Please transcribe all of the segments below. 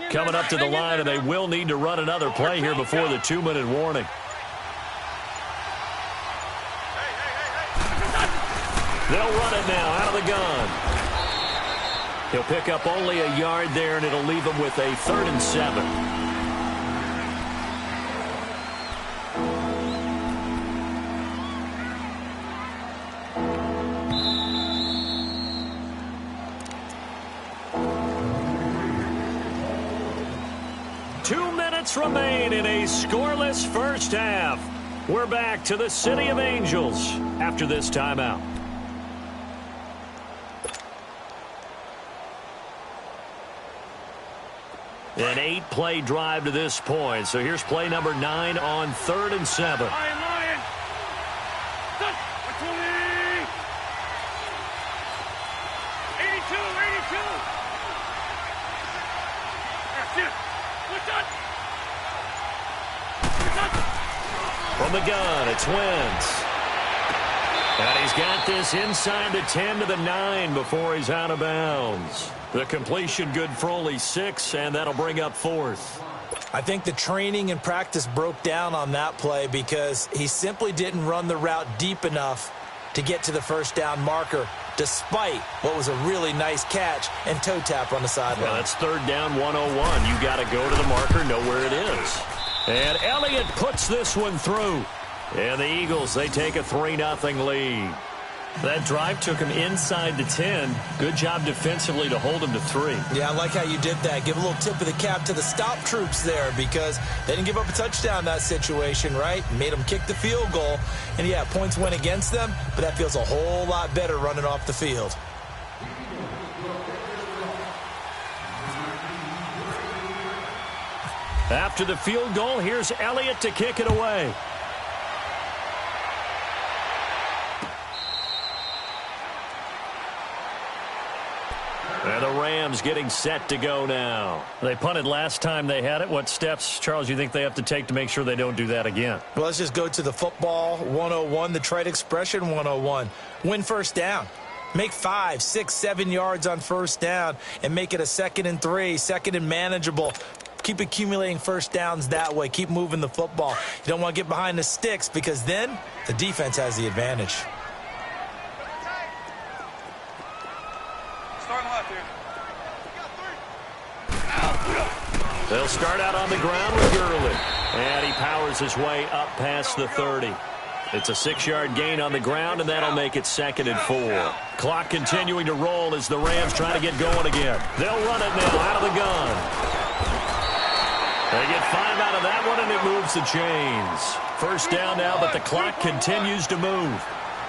coming up to the line, and they will need to run another play here before the 2-minute warning. They'll run it now out of the gun. He'll pick up only a yard there, and it'll leave him with a 3rd and 7. Remain in a scoreless first half. We're back to the City of Angels after this timeout. An 8-play drive to this point. So here's play number 9 on 3rd and 7. Lion. 82. That's it. What's up? From the gun, it's Wentz. And he's got this inside the 10 to the 9 before he's out of bounds. The completion good for only 6, and that'll bring up 4th. I think the training and practice broke down on that play because he simply didn't run the route deep enough to get to the first down marker, despite what was a really nice catch and toe tap on the sideline. Well, that's 3rd down 101. You got to go to the marker, know where it is. And Elliott puts this one through. And the Eagles, they take a 3-0 lead. That drive took him inside the 10. Good job defensively to hold him to 3. Yeah, I like how you did that. Give a little tip of the cap to the stop troops there because they didn't give up a touchdown in that situation, right? Made them kick the field goal. And, yeah, points went against them, but that feels a whole lot better running off the field. After the field goal, here's Elliott to kick it away. And the Rams getting set to go now. They punted last time they had it. What steps, Charles, you think they have to take to make sure they don't do that again? Well, let's just go to the football 101, the trite expression 101. Win first down. Make 5, 6, 7 yards on first down and make it a 2nd and 3, 2nd and manageable. Keep accumulating first downs that way. Keep moving the football. You don't want to get behind the sticks because then the defense has the advantage. They'll start out on the ground with Gurley. And he powers his way up past the 30. It's a 6-yard gain on the ground, and that'll make it 2nd and 4. Clock continuing to roll as the Rams try to get going again. They'll run it now out of the gun. They get 5 out of that one, and it moves the chains. First down now, but the clock continues to move.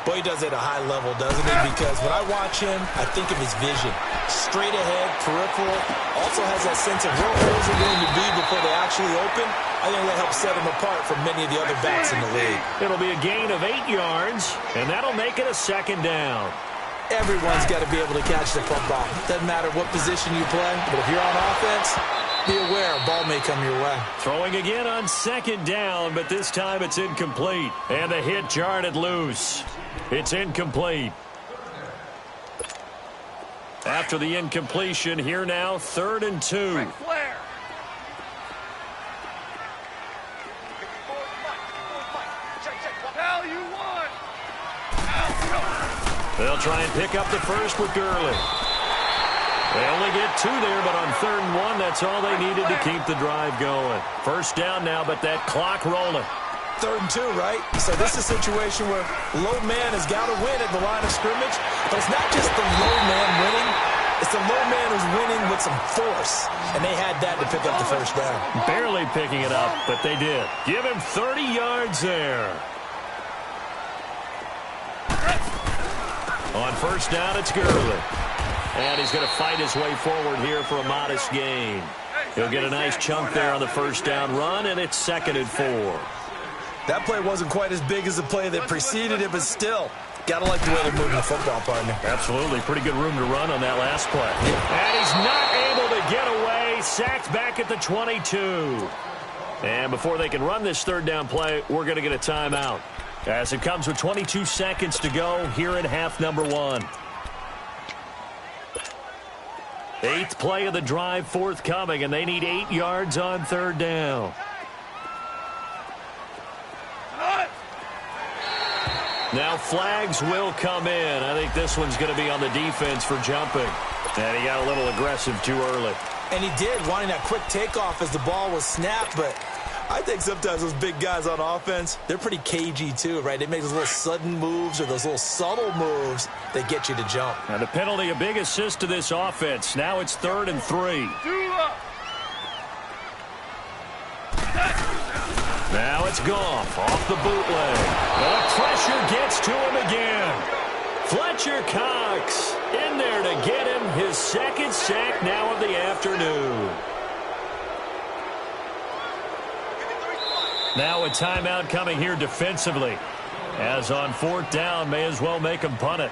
Boy, he does it at a high level, doesn't he? Because when I watch him, I think of his vision. Straight ahead, peripheral, also has that sense of where holes are going to be before they actually open. I think that helps set him apart from many of the other backs in the league. It'll be a gain of 8 yards, and that'll make it a 2nd down. Everyone's got to be able to catch the football. Doesn't matter what position you play, but if you're on offense, be aware a ball may come your way. Throwing again on 2nd down, but this time it's incomplete. And the hit jarred it loose. It's incomplete. After the incompletion, here now, 3rd and 2. They'll try and pick up the first with Gurley. They only get 2 there, but on 3rd and 1, that's all they needed to keep the drive going. First down now, but that clock rolling. 3rd and 2, right? So this is a situation where low man has got to win at the line of scrimmage, but it's not just the low man winning. It's the low man who's winning with some force, and they had that to pick up the first down. Barely picking it up, but they did. Give him 30 yards there. On first down, it's Gurley. And he's going to fight his way forward here for a modest gain. He'll get a nice chunk there on the first down run, and it's 2nd and 4. That play wasn't quite as big as the play that preceded it, but still, got to like the way they're moving the football, partner. Absolutely. Pretty good room to run on that last play. And he's not able to get away. Sacked back at the 22. And before they can run this 3rd down play, we're going to get a timeout. As it comes with 22 seconds to go here at half number 1. Eighth play of the drive forthcoming, and they need 8 yards on third down. Now flags will come in. I think this one's going to be on the defense for jumping. And he got a little aggressive too early. And he did, wanting that quick takeoff as the ball was snapped, but I think sometimes those big guys on offense, they're pretty cagey too, right? They make those little sudden moves or those little subtle moves that get you to jump. And the penalty, a big assist to this offense. Now it's 3rd and 3. Now it's Goff off the bootleg. The pressure gets to him again. Fletcher Cox in there to get him his 2nd sack now of the afternoon. Now a timeout coming here defensively. As on 4th down, may as well make him punt it.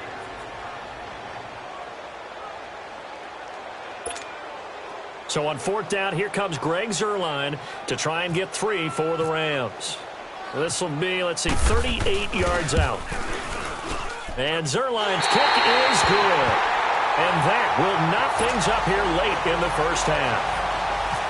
So on 4th down, here comes Greg Zuerlein to try and get 3 for the Rams. This will be, let's see, 38 yards out. And Zuerlein's kick is good. And that will knock things up here late in the first half.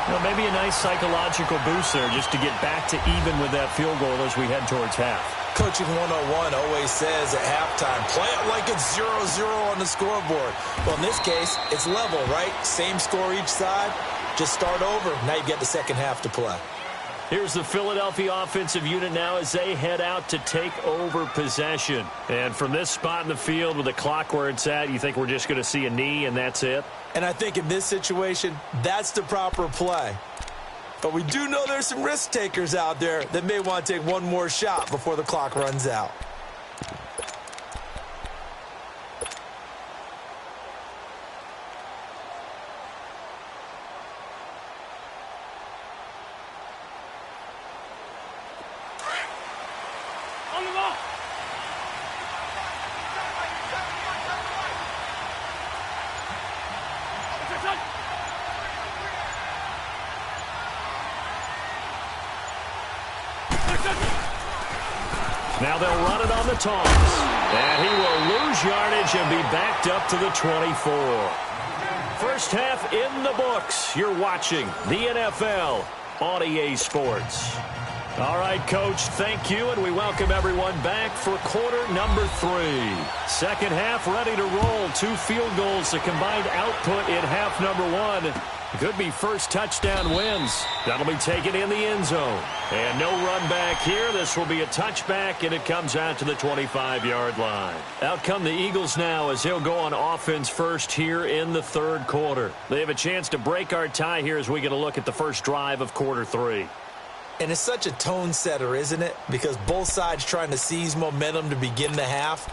Well, maybe a nice psychological boost there just to get back to even with that field goal as we head towards half. Coaching 101 always says at halftime, play it like it's 0-0 on the scoreboard. Well, in this case, it's level, right? Same score each side. Just start over. Now you get the second half to play. Here's the Philadelphia offensive unit now as they head out to take over possession. And from this spot in the field with the clock where it's at, you think we're just going to see a knee and that's it? And I think in this situation, that's the proper play. But we do know there's some risk takers out there that may want to take one more shot before the clock runs out. On the ball. Now they'll run it on the toss. And he will lose yardage and be backed up to the 24. First half in the books. You're watching the NFL on EA Sports. All right, Coach, thank you, and we welcome everyone back for quarter number 3. Second half ready to roll. 2 field goals, the combined output in half number 1. Could be first touchdown wins. That'll be taken in the end zone. And no run back here. This will be a touchback, and it comes out to the 25-yard line. Out come the Eagles now as they'll go on offense first here in the 3rd quarter. They have a chance to break our tie here as we get a look at the first drive of quarter 3. And it's such a tone setter, isn't it? Because both sides trying to seize momentum to begin the half.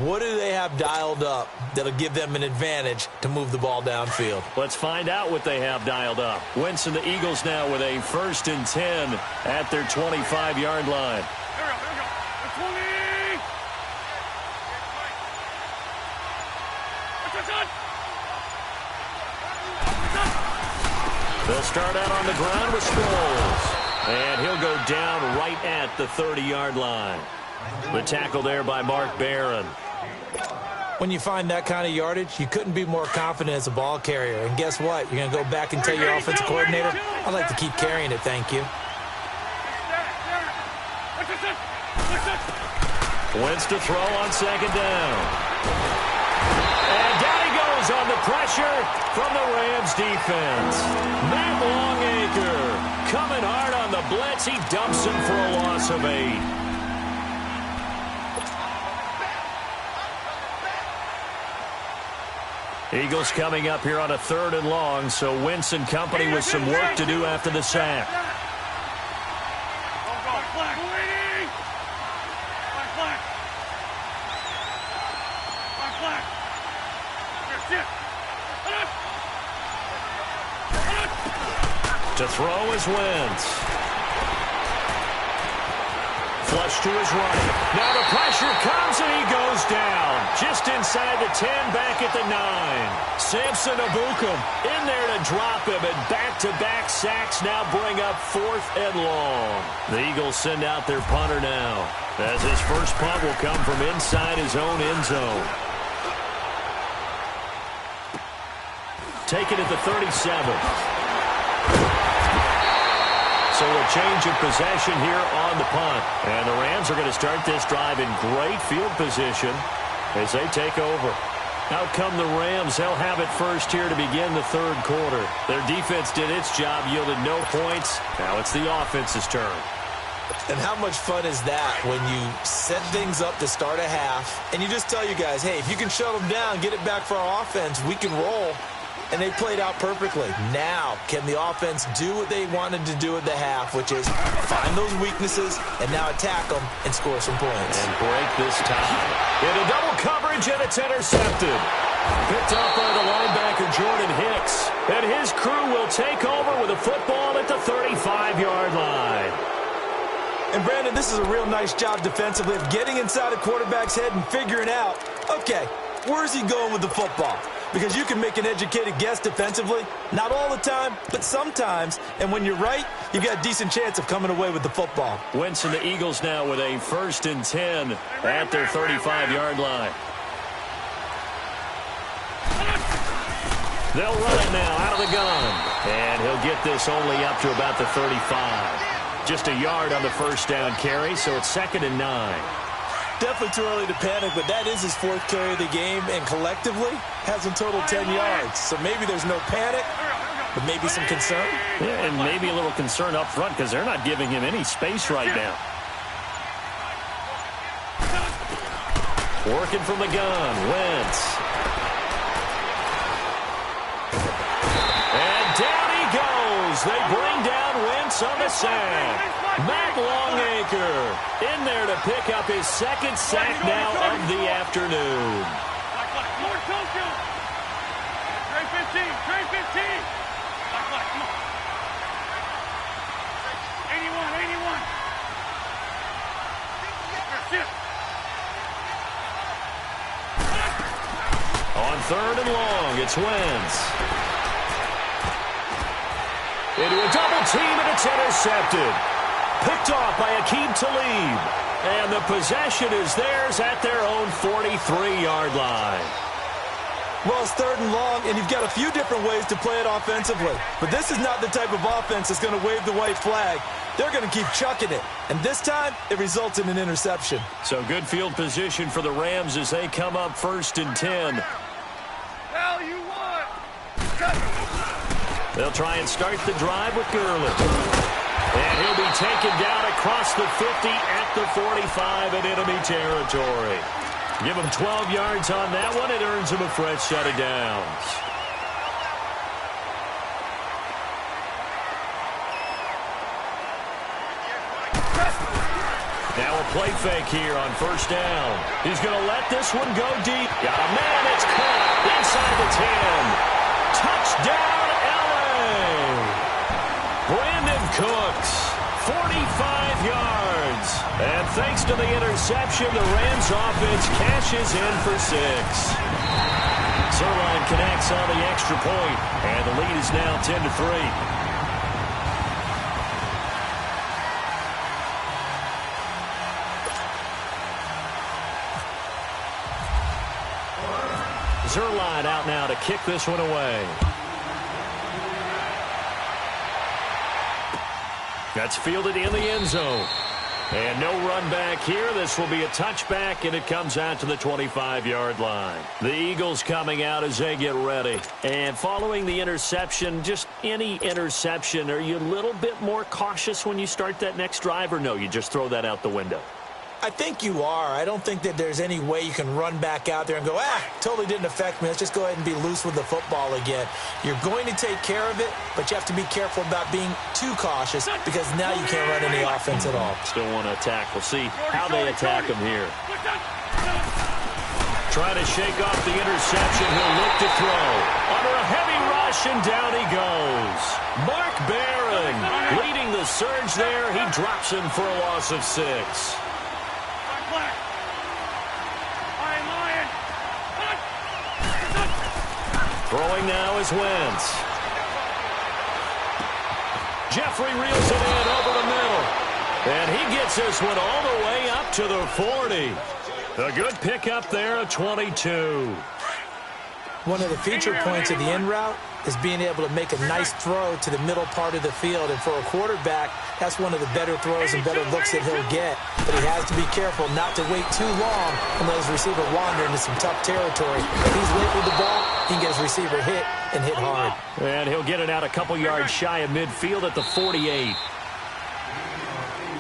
What do they have dialed up that'll give them an advantage to move the ball downfield? Let's find out what they have dialed up. Wentz and the Eagles now with a 1st and 10 at their 25-yard line. Here we go. 20. They'll start out on the ground with Sproles. And he'll go down right at the 30-yard line. The tackle there by Mark Barron. When you find that kind of yardage, you couldn't be more confident as a ball carrier. And guess what? You're going to go back and tell your offensive coordinator, I'd like to keep carrying it, thank you. Wentz to throw on 2nd down. And down he goes on the pressure from the Rams defense. Matt Longacre coming hard on the blitz. He dumps him for a loss of 8. Eagles coming up here on a 3rd and long, so Wentz and company with some work to do after the sack. To throw is Wentz. Flush to his right. Now the pressure comes and he goes down. Just inside the 10, back at the 9. Samson Abukum in there to drop him, and back-to-back sacks now bring up 4th and long. The Eagles send out their punter now, as his first punt will come from inside his own end zone. take it at the 37. So a change of possession here on the punt. And the Rams are going to start this drive in great field position as they take over. Out come the Rams. They'll have it first here to begin the third quarter. Their defense did its job, yielded no points. Now it's the offense's turn. And how much fun is that when you set things up to start a half and you just tell you guys, hey, if you can shut them down, get it back for our offense, we can roll. And they played out perfectly. Now, can the offense do what they wanted to do at the half, which is find those weaknesses and now attack them and score some points. And break this tie. Into double coverage, and it's intercepted. Picked up by the linebacker, Jordan Hicks. And his crew will take over with a football at the 35-yard line. And, Brandon, this is a real nice job defensively of getting inside a quarterback's head and figuring out, okay, where's he going with the football? Because you can make an educated guess defensively. Not all the time, but sometimes. And when you're right, you've got a decent chance of coming away with the football. Wentz and the Eagles now with a 1st and 10 at their 35-yard line. They'll run it now out of the gun. And he'll get this only up to about the 35. Just a yard on the first down carry, so it's 2nd and 9. Definitely too early to panic, but that is his 4th carry of the game, and collectively has a total 10 yards. So maybe there's no panic, but maybe some concern. Yeah, and maybe a little concern up front because they're not giving him any space right now. Working from the gun, Wentz. And down he goes. They bring down Wentz on the sack. Matt Longacre in there to pick up his 2nd sack now of the afternoon. Trey 15, Trey 15. 81, 81. Sit. On 3rd and long, it's Wentz. Into a double team, and it's intercepted. Picked off by Aqib Talib. And the possession is theirs at their own 43-yard line. Well, it's 3rd and long, and you've got a few different ways to play it offensively. But this is not the type of offense that's going to wave the white flag. They're going to keep chucking it. And this time, it results in an interception. So good field position for the Rams as they come up 1st and 10. Hell, you won. They'll try and start the drive with Gurley. And he'll be taken down across the 50 at the 45 in enemy territory. Give him 12 yards on that one. It earns him a fresh set of downs. Now a play fake here on 1st down. He's going to let this one go deep. Got a man, it's caught inside the 10. Touchdown, L.A. Brandon Cooks, 45 yards. And thanks to the interception, the Rams offense cashes in for 6. Zerline connects on the extra point, and the lead is now 10-3. Zerline out now to kick this one away. That's fielded in the end zone. And no run back here. This will be a touchback, and it comes out to the 25-yard line. The Eagles coming out as they get ready. And following the interception, just any interception, are you a little bit more cautious when you start that next drive, or no, you just throw that out the window? I think you are. I don't think that there's any way you can run back out there and go, totally didn't affect me. Let's just go ahead and be loose with the football again. You're going to take care of it, but you have to be careful about being too cautious because now you can't run any offense at all. Still want to attack. We'll see how they attack him here. Trying to shake off the interception. He'll look to throw. Under a heavy rush, and down he goes. Mark Barron leading the surge there. He drops him for a loss of 6. Throwing now is Wentz. Jeffrey reels it in over the middle. And he gets this one all the way up to the 40. A good pickup there at 22. One of the feature points of the in route is being able to make a nice throw to the middle part of the field. And for a quarterback, that's one of the better throws and better looks that he'll get. But he has to be careful not to wait too long and let his receiver wander into some tough territory. If he's late with the ball, he can get his receiver hit and hit hard. And he'll get it out a couple yards shy of midfield at the 48.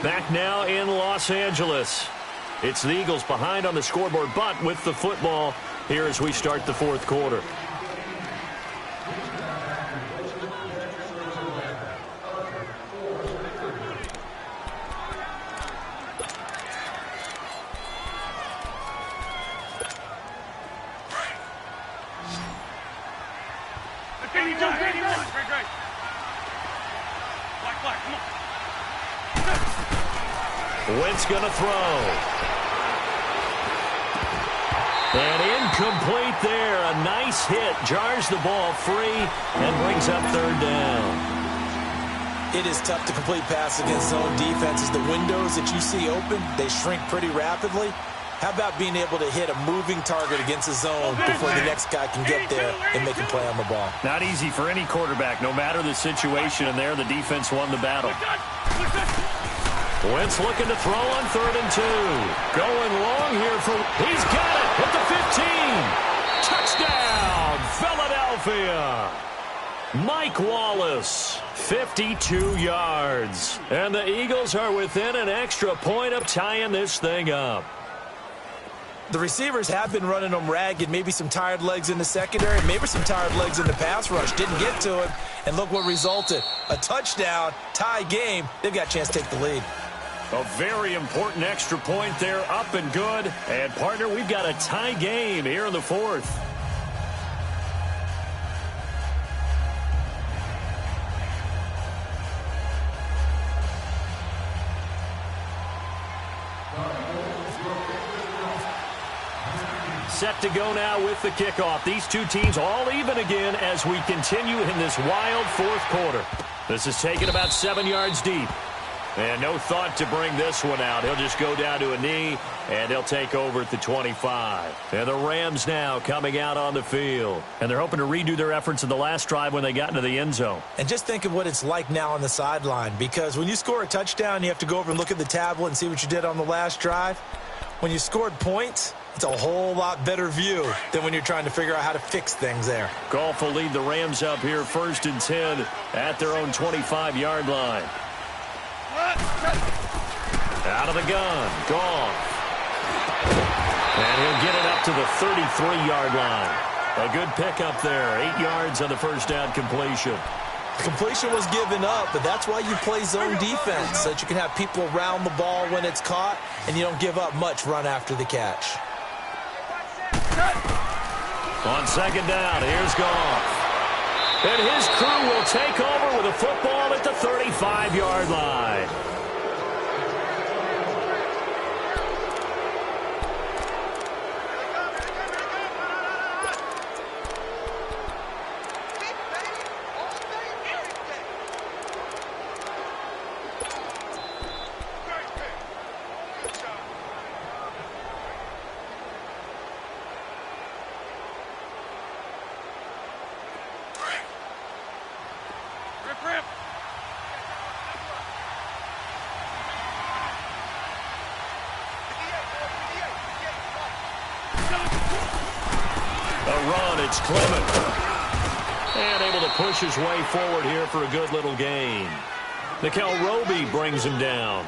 Back now in Los Angeles. It's the Eagles behind on the scoreboard, but with the football here as we start the fourth quarter. Wentz going to throw. And incomplete there. A nice hit. Jars the ball free and brings up third down. It is tough to complete passes against zone defenses. The windows that you see open, they shrink pretty rapidly. How about being able to hit a moving target against a zone before the next guy can get there and make a play on the ball? Not easy for any quarterback, no matter the situation. And there, the defense won the battle. Wentz looking to throw on 3rd and 2. Going long here for... He's got it at the 15. Touchdown, Philadelphia. Mike Wallace, 52 yards. And the Eagles are within an extra point of tying this thing up. The receivers have been running them ragged. Maybe some tired legs in the secondary, maybe some tired legs in the pass rush. Didn't get to him, and look what resulted. A touchdown, tie game. They've got a chance to take the lead. A very important extra point there, up and good. And, partner, we've got a tie game here in the fourth. Set to go now with the kickoff. These two teams all even again as we continue in this wild fourth quarter. This is taken about 7 yards deep. And no thought to bring this one out. He'll just go down to a knee, and he'll take over at the 25. And the Rams now coming out on the field. And they're hoping to redo their efforts in the last drive when they got into the end zone. And just think of what it's like now on the sideline, because when you score a touchdown, you have to go over and look at the tablet and see what you did on the last drive. When you scored points, it's a whole lot better view than when you're trying to figure out how to fix things there. Goff will lead the Rams up here 1st and 10 at their own 25-yard line. Out of the gun, Goff. And he'll get it up to the 33-yard line. A good pickup there, 8 yards on the first down completion. Completion was given up, but that's why you play zone defense, so that you can have people around the ball when it's caught, and you don't give up much run after the catch. On 2nd down, here's Goff. And his crew will take over with a football at the 35-yard line. It's Clement. And able to push his way forward here for a good little gain. Nikel Roby brings him down.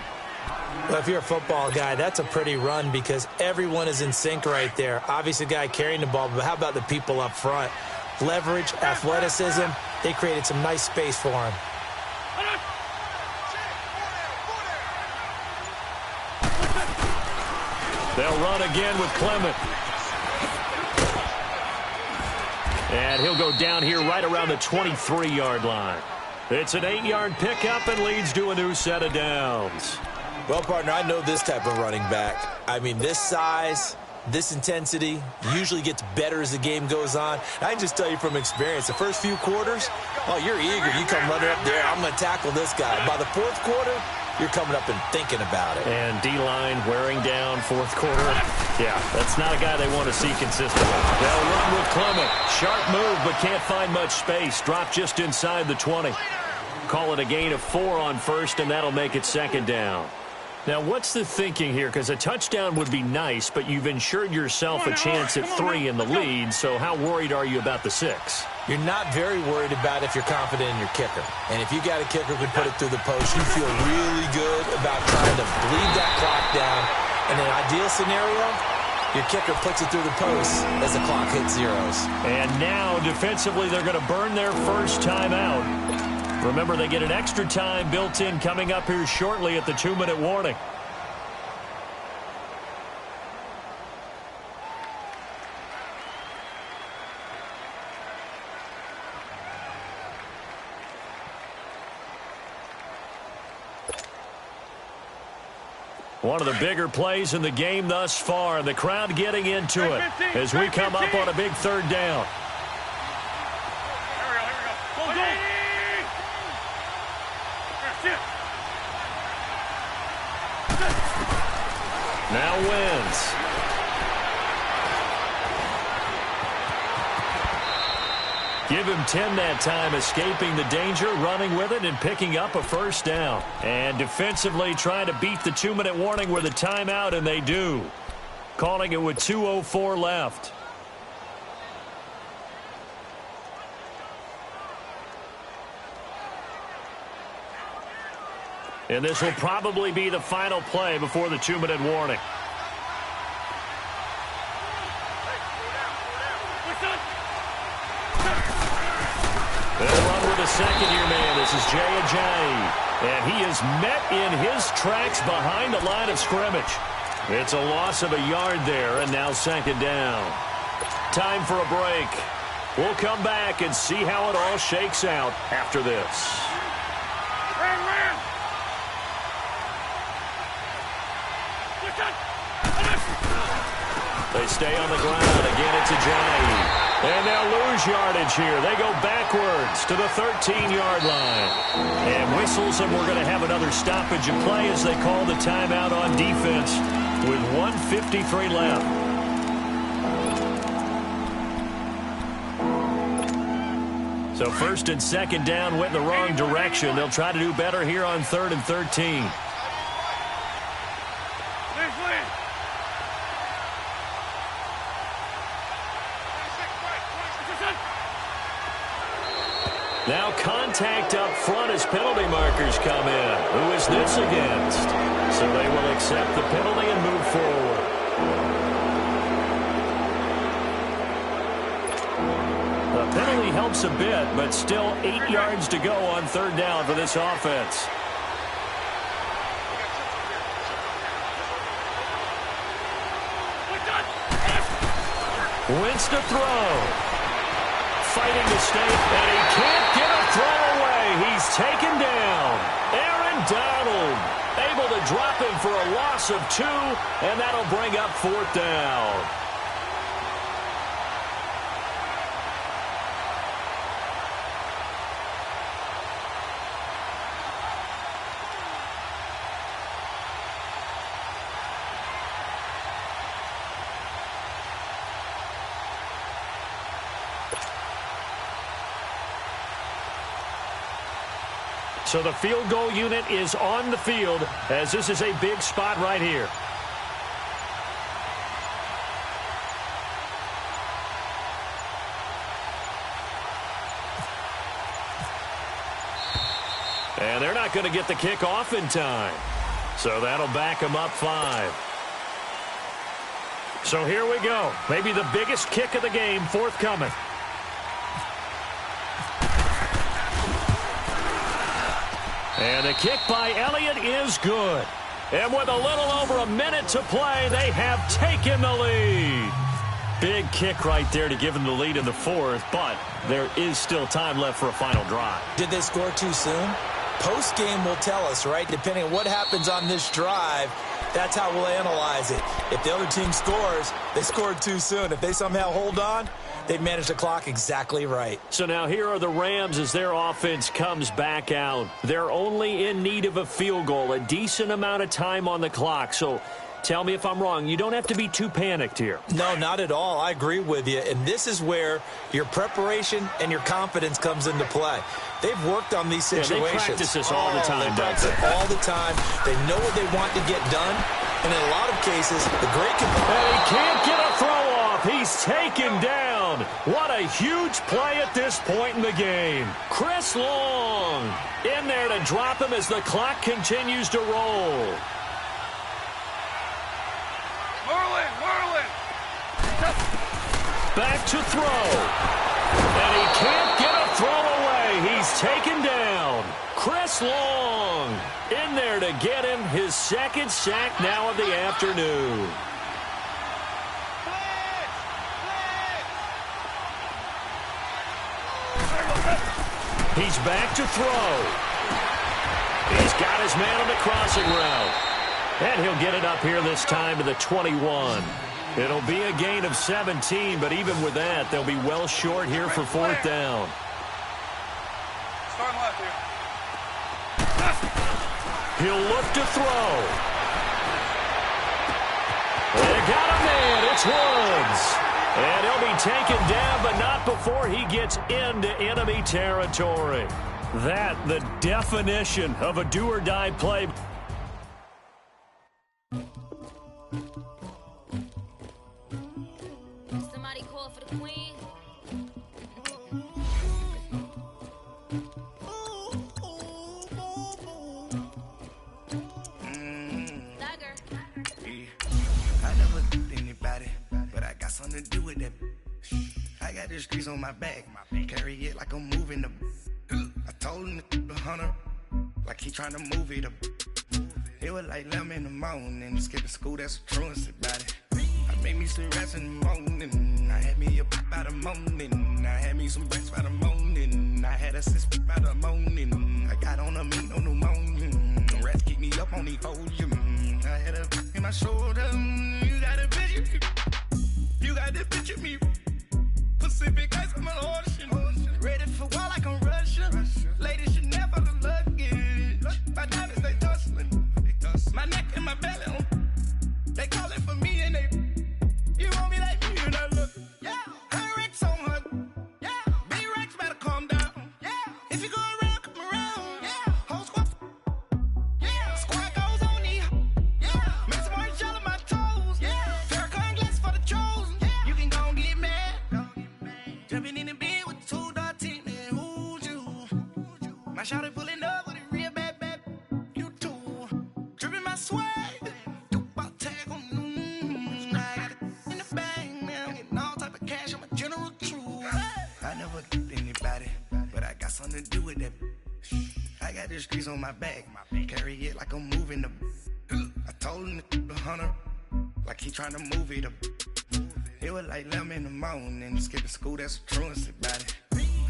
Well, if you're a football guy, that's a pretty run because everyone is in sync right there. Obviously, the guy carrying the ball, but how about the people up front? Leverage, athleticism, they created some nice space for him. They'll run again with Clement. And he'll go down here right around the 23-yard line. It's an 8-yard pickup and leads to a new set of downs. Well, partner, I know this type of running back. I mean, this size, this intensity usually gets better as the game goes on. I can just tell you from experience, the first few quarters, oh, you're eager. You come running up there, I'm going to tackle this guy. By the fourth quarter, you're coming up and thinking about it. And D-line wearing down fourth quarter. Yeah, that's not a guy they want to see consistently. They'll run with Clement. Sharp move, but can't find much space. Drop just inside the 20. Call it a gain of 4 on first, and that'll make it second down. Now, what's the thinking here? Because a touchdown would be nice, but you've ensured yourself a chance at 3 in the lead, so how worried are you about the 6? You're not very worried about if you're confident in your kicker. And if you got a kicker who can put it through the post, you feel really good about trying to bleed that clock down. In an ideal scenario, your kicker puts it through the post as the clock hits zeros. And now, defensively, they're going to burn their first timeout. Remember, they get an extra time built in coming up here shortly at the 2-minute warning. One of the bigger plays in the game thus far. The crowd getting into it as we come up on a big third down. Now wins. Give him 10 that time, escaping the danger, running with it, and picking up a first down. And defensively trying to beat the 2-minute warning with a timeout, and they do. Calling it with 2:04 left. And this will probably be the final play before the 2-minute warning. They'll run with a second-year man. This is Jay Ajayi. And he is met in his tracks behind the line of scrimmage. It's a loss of a yard there, and now second down. Time for a break. We'll come back and see how it all shakes out after this. They stay on the ground. Again, it's Ajayi. And they'll lose yardage here. They go backwards to the 13-yard line. And whistles, and we're going to have another stoppage of play as they call the timeout on defense with 1:53 left. So first and second down went in the wrong direction. They'll try to do better here on 3rd and 13. Now contact up front as penalty markers come in. Who is this against? So they will accept the penalty and move forward. The penalty helps a bit, but still 8 yards to go on 3rd down for this offense. Wins to throw. Fighting to stay, and he can't get a throw away. He's taken down. Aaron Donald able to drop him for a loss of 2, and that'll bring up 4th down. So the field goal unit is on the field as this is a big spot right here. And they're not going to get the kick off in time. So that'll back them up 5. So here we go. Maybe the biggest kick of the game forthcoming. And the kick by Elliott is good. And with a little over a minute to play, they have taken the lead. Big kick right there to give them the lead in the 4th, but there is still time left for a final drive. Did they score too soon? Post-game will tell us, right? Depending on what happens on this drive, that's how we'll analyze it. If the other team scores, they scored too soon. If they somehow hold on, They've managed the clock exactly right. So now here are the Rams as their offense comes back out. They're only in need of a field goal, a decent amount of time on the clock. So tell me if I'm wrong. You don't have to be too panicked here. No, not at all. I agree with you. And this is where your preparation and your confidence comes into play. They've worked on these situations. Yeah, they practice this all the time. They practice it all the time. They know what they want to get done. And in a lot of cases, the great... And he can't get a throw off. He's taken down. What a huge play at this point in the game. Chris Long in there to drop him as the clock continues to roll. Whirling. Back to throw. And he can't get a throw away. He's taken down. Chris Long in there to get him his second sack now of the afternoon. He's back to throw. He's got his man on the crossing route. And he'll get it up here this time to the 21. It'll be a gain of 17, but even with that, they'll be well short here for fourth down. Starting left here. He'll look to throw. They got a man. It's Woods. And he'll be taken down, but not before he gets into enemy territory. That, the definition of a do-or-die play. Somebody call for the queen. I never did anybody, but I got something to do with that. I got the streets on my back, carry it like I'm moving the. I told him the hunter, like he trying to move it up. It was like 11 in the morning, skipping school, that's a truancy about it. I made me some rats in the morning, I had me a pop by the morning, I had me some breaks by the morning, I had a sis by the morning, I got on a meat on the morning, the rats keep me up on the podium, I had a in my shoulder, you got a picture, you got the picture me, Pacific ice on my ocean, ready for war like I'm Russia, ladies should never look luggage, my diamonds they tussling, my neck and my belly on, they calling for me and they, you want me like me and I look, yeah, her Rex on her, yeah, B-Rex better calm down, yeah, if you go around, come around, yeah, whole squad, yeah, squad goes on me, yeah, make some orange gel on my toes, yeah, Farrakhan glass for the chosen, yeah, you can go and get mad, jumping in the bed with 2 dark teeth, man, who's you, my shawty pulling up with a real bad, you too, dripping my swag, I never did anybody, but I got something to do with that. I got the streets on my back, carry it like I'm moving the. I told him the hunter, like he trying to move it up. It was like 11 in the morning, skipping school, that's a truancy about it.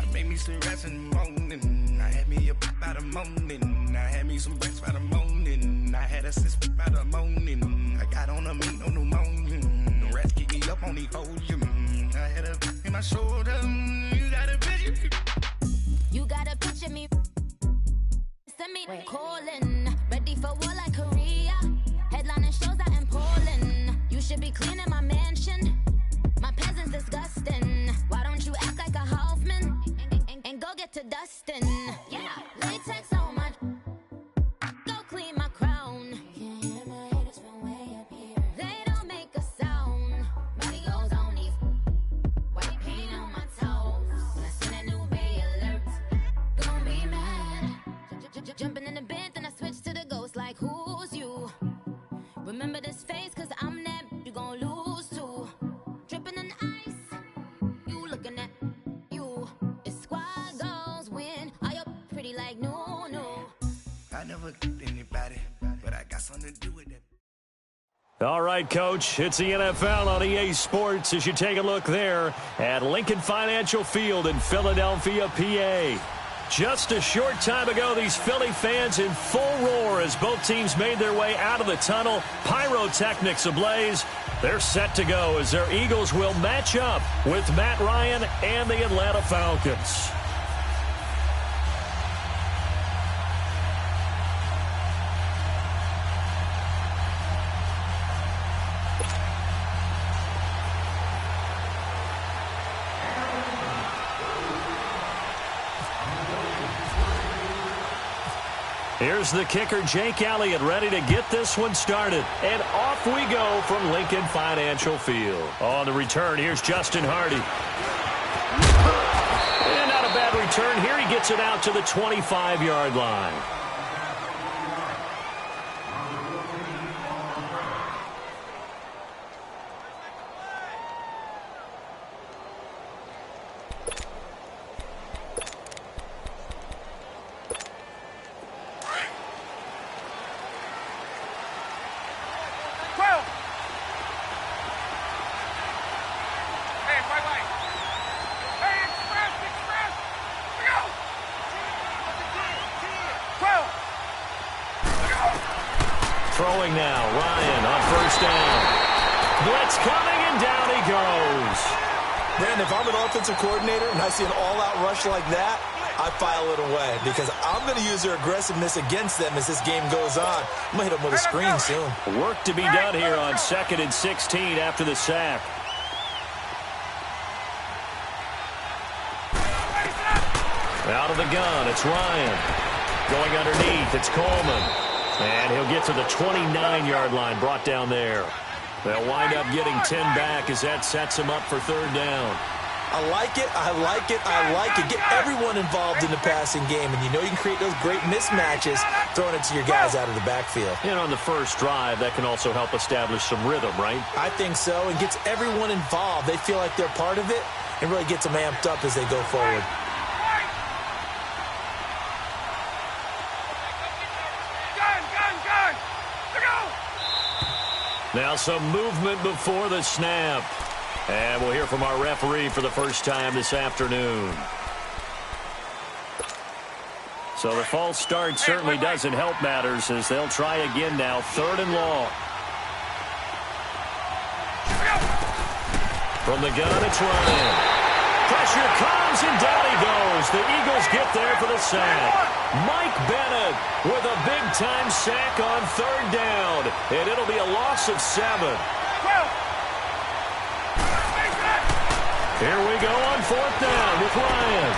I made me some rats in the morning, I had me a pop by the morning, I had me some breaks by the morning, I had a sis by the morning, I got on a meat on the morning, the rats keep me up on the podium, I had a in my shoulder, you got a picture. You got a picture me. Send me calling. Ready for war like Korea. Headlining shows out in Poland. You should be cleaning my mansion. My peasants disgusting. Why don't you act like a Hoffman and go get to dustin'? Yeah, latex on my. Go clean my crown. You can hear my haters from way up here. They don't make a sound. Body goes on these. White paint on my toes. When I send a new Bay alert, gon' be mad. Jumping in the bed, then I switch to the ghost like who's you? Remember this face, cause I'm that you gon' lose too. Dripping in ice, you looking at you. It's squad goals win. Are you pretty like no? I never did anybody, but I got something to do with that. All right, Coach, it's the NFL on EA Sports as you take a look there at Lincoln Financial Field in Philadelphia, PA. Just a short time ago, these Philly fans in full roar as both teams made their way out of the tunnel. Pyrotechnics ablaze. They're set to go as their Eagles will match up with Matt Ryan and the Atlanta Falcons. Here's the kicker, Jake Elliott, ready to get this one started. And off we go from Lincoln Financial Field. On the return, here's Justin Hardy. And not a bad return. Here he gets it out to the 25-yard line. Throwing now, Ryan on first down. Blitz coming, and down he goes. Brandon, if I'm an offensive coordinator and I see an all-out rush like that, I file it away because I'm going to use their aggressiveness against them as this game goes on. I'm going to hit them with a screen soon. Work to be done here on 2nd and 16 after the sack. Out of the gun, it's Ryan. Going underneath, it's Coleman. And he'll get to the 29-yard line, brought down there. They'll wind up getting 10 back as that sets him up for third down. I like it, I like it, I like it. Get everyone involved in the passing game, and you know you can create those great mismatches throwing it to your guys out of the backfield. And on the first drive, that can also help establish some rhythm, right? I think so, and gets everyone involved. They feel like they're part of it, and really gets them amped up as they go forward. Now some movement before the snap. And we'll hear from our referee for the first time this afternoon. So the false start certainly doesn't help matters as they'll try again now. 3rd and long. From the gun, it's Ryan. Pressure comes, and down he goes. The Eagles get there for the sack. Mike Bennett with a big-time sack on 3rd down. And it'll be a loss of 7. Here we go on 4th down with Ryan.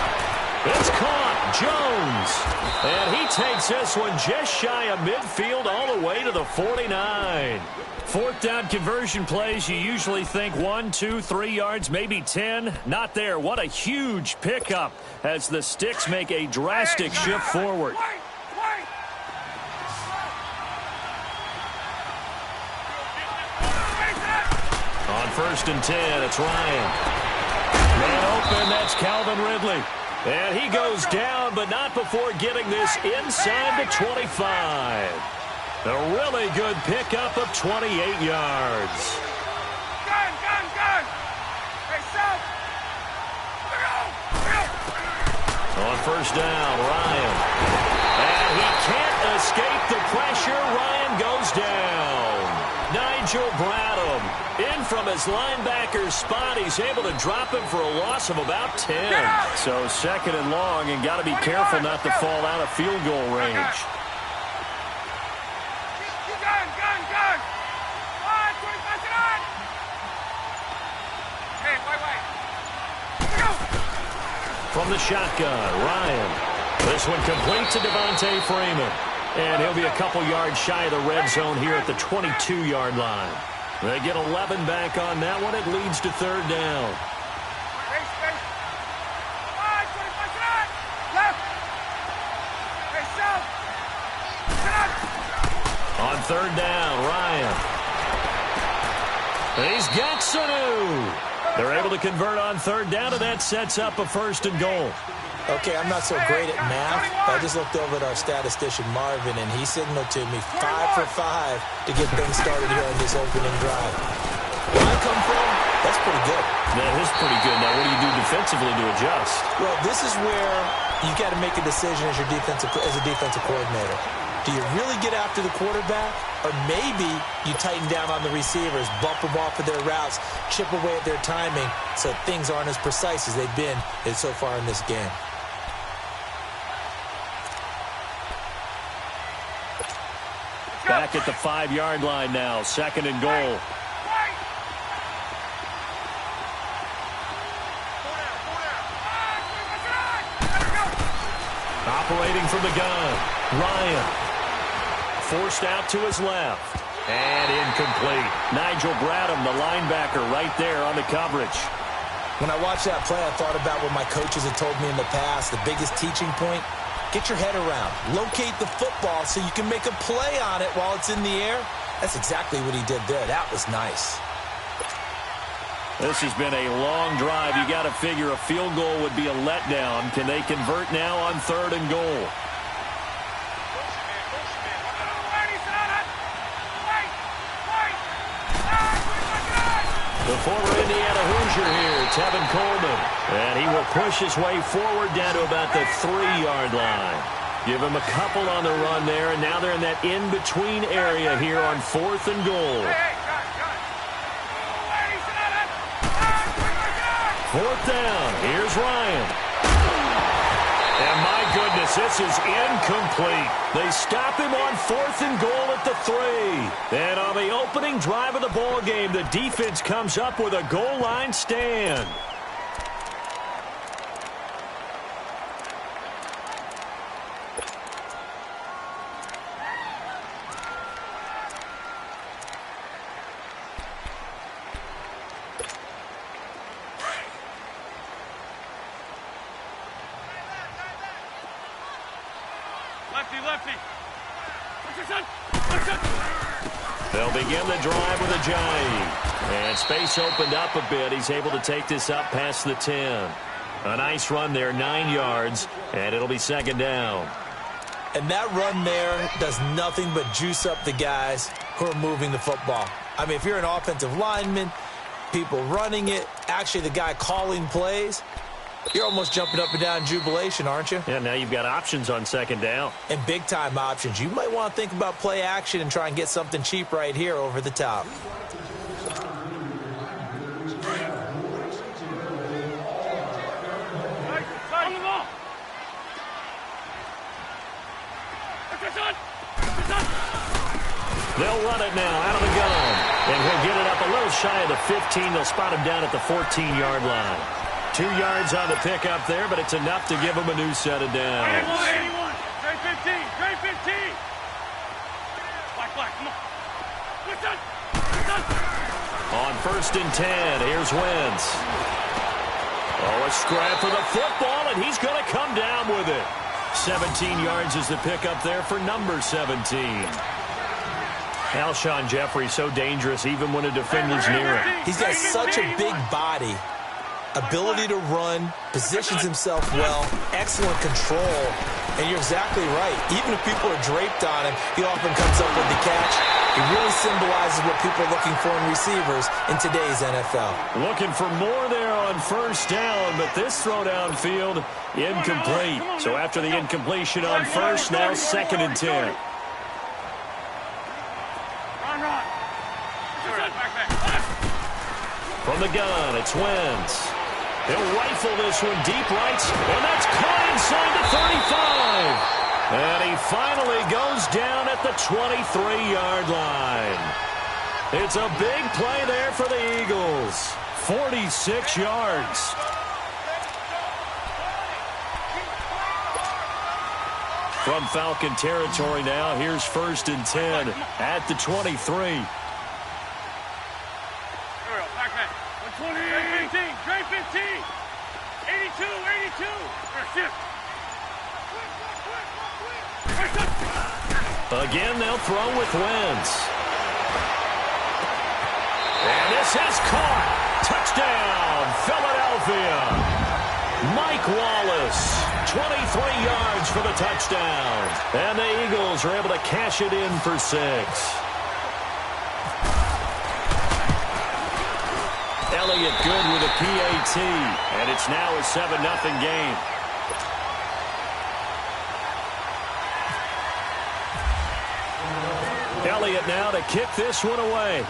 It's caught. Jones. And he takes this one just shy of midfield all the way to the 49. 4th down conversion plays, you usually think 1, 2, 3 yards, maybe 10. Not there. What a huge pickup as the Sticks make a drastic shift forward. On 1st and 10, it's Ryan. Man open, that's Calvin Ridley. And he goes down, but not before getting this inside the 25. A really good pickup of 28 yards. Gun! Hey, South! On 1st down, Ryan. And he can't escape the pressure. Ryan goes down. Nigel Bradham in from his linebacker spot. He's able to drop him for a loss of about 10. So 2nd and long, and got to be careful not to fall out of field goal range. Gun! On, 25 to 9! Hey, wait. From the shotgun, Ryan. This one complete to Devontae Freeman. And he'll be a couple yards shy of the red zone here at the 22-yard line. They get 11 back on that one. It leads to 3rd down. Space. On, 25 to 9! Left! Hey, South! On 3rd down, Ryan. He's got Sanu. They're able to convert on 3rd down, and that sets up a 1st and goal. Okay, I'm not so great at math. I just looked over at our statistician, Marvin, and he signaled to me 5 for 5 to get things started here on this opening drive. Where I come from, That's pretty good. That is pretty good. Now, what do you do defensively to adjust? Well, this is where you got to make a decision as a defensive coordinator. Do you really get after the quarterback? Or maybe you tighten down on the receivers, bump them off of their routes, chip away at their timing so things aren't as precise as they've been so far in this game. Back at the 5-yard line now, 2nd and goal. Operating from the gun, Ryan. Forced out to his left. And incomplete. Nigel Bradham, the linebacker, right there on the coverage. When I watched that play, I thought about what my coaches had told me in the past. The biggest teaching point, get your head around. Locate the football so you can make a play on it while it's in the air. That's exactly what he did there. That was nice. This has been a long drive. You got to figure a field goal would be a letdown. Can they convert now on 3rd and goal? The former Indiana Hoosier here, Tevin Coleman. And he will push his way forward down to about the 3-yard line. Give him a couple on the run there, and now they're in that in-between area here on 4th and goal. 4th down. Here's Ryan. And my goodness, this is incomplete. They stop him on 4th and goal at the 3. And on the opening drive of the ball game, the defense comes up with a goal line stand. They'll begin the drive with a jive. And space opened up a bit. He's able to take this up past the 10. A nice run there, 9 yards, and it'll be 2nd down. And that run there does nothing but juice up the guys who are moving the football. I mean, if you're an offensive lineman, people running it, actually the guy calling plays, you're almost jumping up and down in jubilation, aren't you? Yeah, now you've got options on 2nd down. And big-time options. You might want to think about play action and try and get something cheap right here over the top. They'll run it now out of the gun. And he'll get it up a little shy of the 15. They'll spot him down at the 14-yard line. 2 yards on the pickup there, but it's enough to give him a new set of downs. 81. Trade 15. Trade 15. Black, come on. On 1st and 10, here's Wentz. Oh, a scrap for the football, and he's going to come down with it. 17 yards is the pickup there for number 17. Alshon Jeffrey so dangerous even when a defender's near him. He's got such a big body. Ability to run, positions himself well, excellent control, and you're exactly right. Even if people are draped on him, he often comes up with the catch. He really symbolizes what people are looking for in receivers in today's NFL. Looking for more there on 1st down, but this throw downfield incomplete. So after the incompletion on 1st, now 2nd and 10. From the gun, it's Wentz. He'll rifle this one deep right, and that's caught inside the 35. And he finally goes down at the 23-yard line. It's a big play there for the Eagles. 46 yards. From Falcon territory now, here's 1st and 10 at the 23. Trade 15. 82. Again, they'll throw with Wentz. And this is caught. Touchdown, Philadelphia. Mike Wallace, 23 yards for the touchdown. And the Eagles are able to cash it in for 6. Elliott good with a PAT, and it's now a 7-0 game. Elliott now to kick this one away.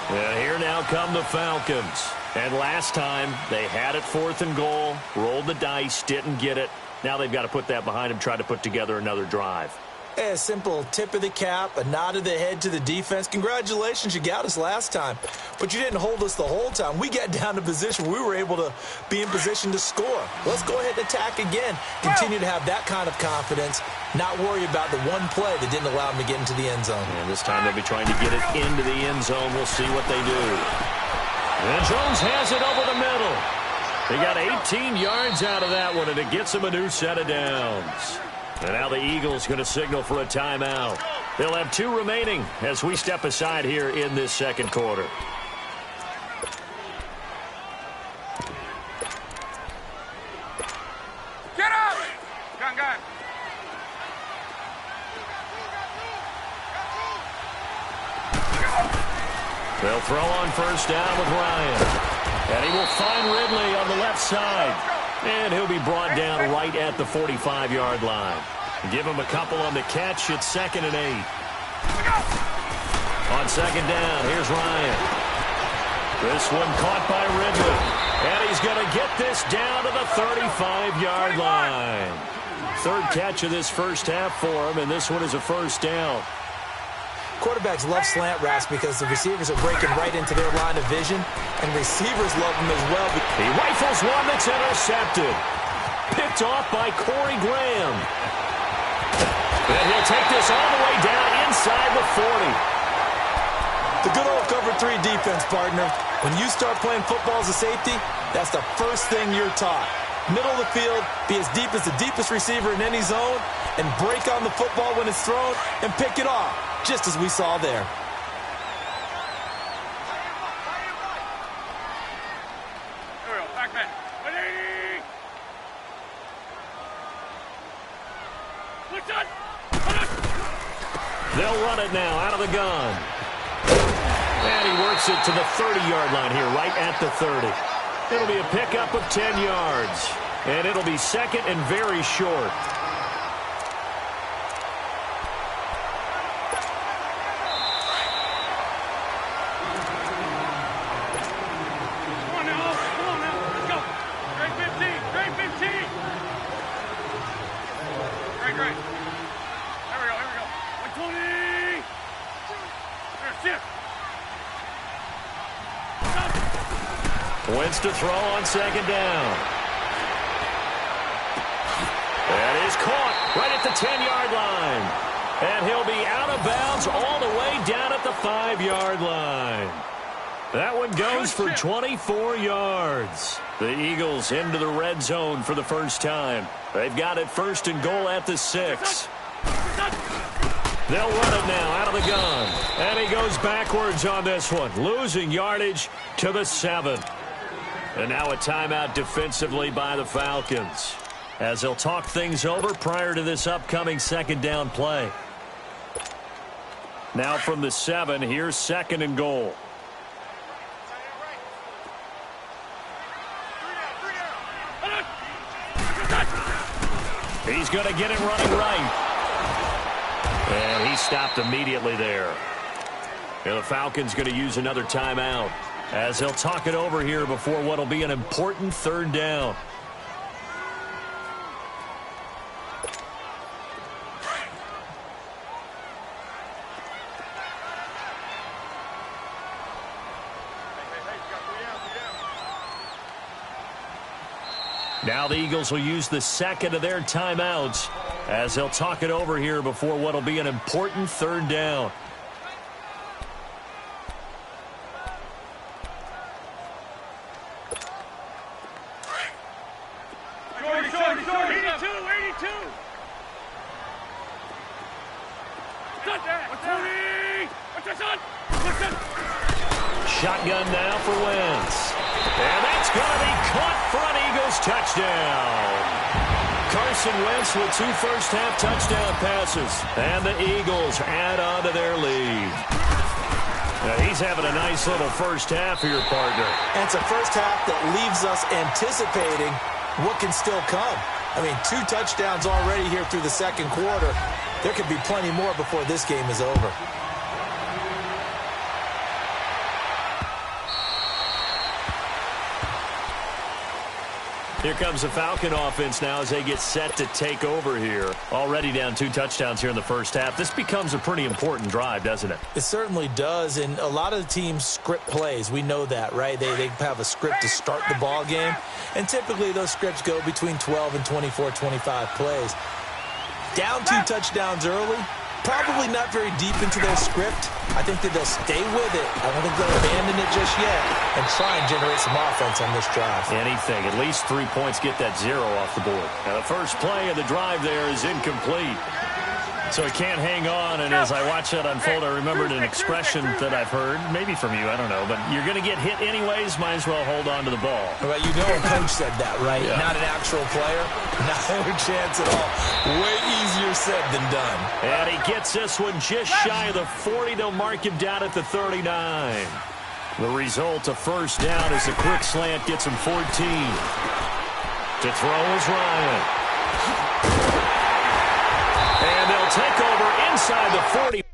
And here now come the Falcons. And last time, they had it 4th and goal, rolled the dice, didn't get it. Now they've got to put that behind them, try to put together another drive. A simple tip of the cap, a nod of the head to the defense. Congratulations, you got us last time. But you didn't hold us the whole time. We got down to position. We were able to be in position to score. Let's go ahead and attack again. Continue to have that kind of confidence. Not worry about the one play that didn't allow them to get into the end zone. And this time they'll be trying to get it into the end zone. We'll see what they do. And Jones has it over the middle. They got 18 yards out of that one, and it gets them a new set of downs. And now the Eagles going to signal for a timeout. They'll have 2 remaining as we step aside here in this second quarter. Get up! Gun. They'll throw on first down with Ryan. And he will find Ridley on the left side. And he'll be brought down right at the 45-yard line. Give him a couple on the catch. It's 2nd and 8. On second down, here's Ryan. This one caught by Ridley. And he's going to get this down to the 35-yard line. 3rd catch of this first half for him, and this one is a first down. Quarterbacks love slant routes because the receivers are breaking right into their line of vision, and receivers love them as well. He rifles one that's intercepted. Picked off by Corey Graham. And he'll take this all the way down inside the 40. The good old cover 3 defense, partner. When you start playing football as a safety, that's the first thing you're taught. Middle of the field, be as deep as the deepest receiver in any zone, and break on the football when it's thrown and pick it off, just as we saw there. They'll run it now out of the gun. And he works it to the 30-yard line here, right at the 30. It'll be a pickup of 10 yards. And it'll be 2nd and very short. Come on now. Let's go. Great 15. Great. Here we go. 120. There, Wentz to throw on second down. That is caught right at the 10-yard line. And he'll be out of bounds all the way down at the 5-yard line. That one goes for 24 yards. The Eagles into the red zone for the first time. They've got it 1st and goal at the 6. They'll run it now out of the gun. And he goes backwards on this one, losing yardage to the 7. And now a timeout defensively by the Falcons, as they'll talk things over prior to this upcoming second down play. Now from the 7, here's 2nd and goal. He's going to get it running right. And he stopped immediately there. And the Falcons going to use another timeout, as they'll talk it over here before what will be an important 3rd down. Now the Eagles will use the 2nd of their timeouts, as they'll talk it over here before what will be an important 3rd down. Shotgun now for Wentz. And that's going to be caught for an Eagles touchdown. Carson Wentz with 2 first-half touchdown passes. And the Eagles add on to their lead. Now, he's having a nice little first half here, partner. And it's a first half that leaves us anticipating what can still come. I mean, 2 touchdowns already here through the second quarter. There could be plenty more before this game is over. Here comes the Falcon offense now as they get set to take over here. Already down 2 touchdowns here in the first half. This becomes a pretty important drive, doesn't it? It certainly does, and a lot of the teams script plays. We know that, right? They have a script to start the ball game, and typically those scripts go between 12 and 24, 25 plays. Down 2 touchdowns early, probably not very deep into their script. I think that they'll stay with it. I don't think they'll abandon it just yet and try and generate some offense on this drive. Anything. At least 3 points, get that 0 off the board. Now, the first play of the drive there is incomplete. So he can't hang on, and as I watch that unfold, I remembered an expression that I've heard, maybe from you, I don't know, but you're going to get hit anyways, might as well hold on to the ball. Well, you know a coach said that, right? Yeah. Not an actual player. No chance at all. Way easier said than done. And he gets this one just shy of the 40. They'll mark him down at the 39. The result, a first down as the quick slant gets him 14. To throw is Ryan. And they'll take over inside the 40.